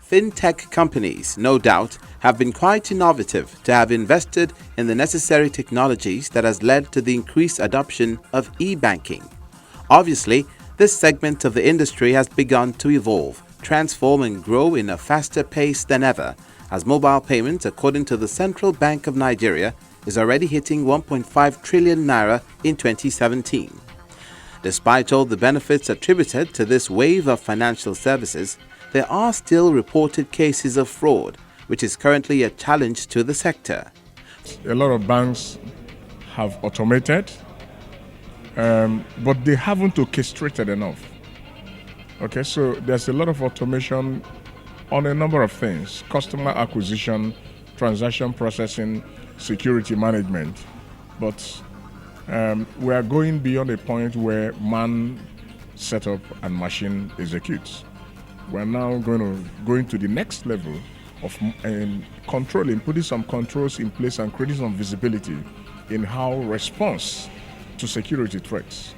Fintech companies, no doubt, have been quite innovative to have invested in the necessary technologies that has led to the increased adoption of e-banking. Obviously, this segment of the industry has begun to evolve, transform and grow in a faster pace than ever, as mobile payments, according to the Central Bank of Nigeria, is already hitting 1.5 trillion naira in 2017. Despite all the benefits attributed to this wave of financial services, there are still reported cases of fraud, which is currently a challenge to the sector. A lot of banks have automated, but they haven't orchestrated enough. Okay, so there's a lot of automation on a number of things: customer acquisition, transaction processing, security management. But we are going beyond a point where man set up and machine executes. We're now going to the next level of controlling, putting some controls in place and creating some visibility in how response to security threats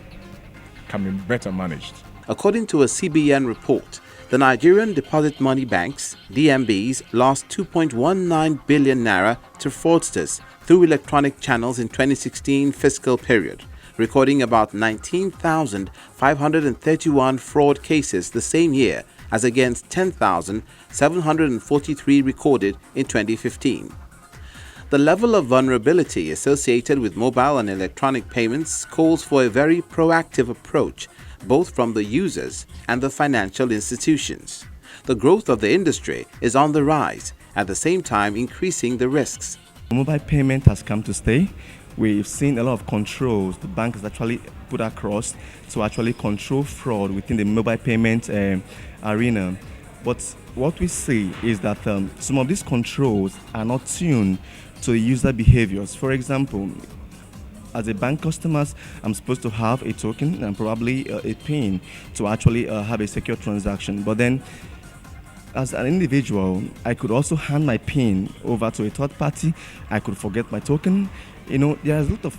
can be better managed. According to a CBN report, the Nigerian Deposit Money Banks, DMBs, lost 2.19 billion naira to fraudsters through electronic channels in 2016 fiscal period, recording about 19,531 fraud cases the same year as against 10,743 recorded in 2015. The level of vulnerability associated with mobile and electronic payments calls for a very proactive approach, both from the users and the financial institutions. The growth of the industry is on the rise, at the same time increasing the risks. Mobile payment has come to stay. We've seen a lot of controls the bank has actually put across to actually control fraud within the mobile payment arena. But what we see is that some of these controls are not tuned to user behaviors. For example, as a bank customers, I'm supposed to have a token and probably a PIN to actually have a secure transaction. But then, as an individual, I could also hand my PIN over to a third party. I could forget my token. There's a lot of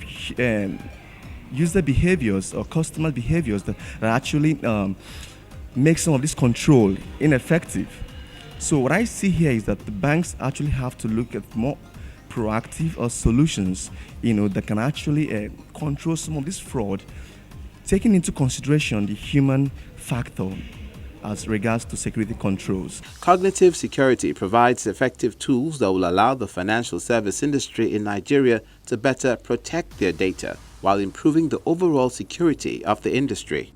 user behaviors or customer behaviors that actually make some of this control ineffective. So what I see here is that the banks actually have to look at more proactive solutions, that can actually control some of this fraud, taking into consideration the human factor as regards to security controls. Cognitive Security provides effective tools that will allow the financial service industry in Nigeria to better protect their data while improving the overall security of the industry.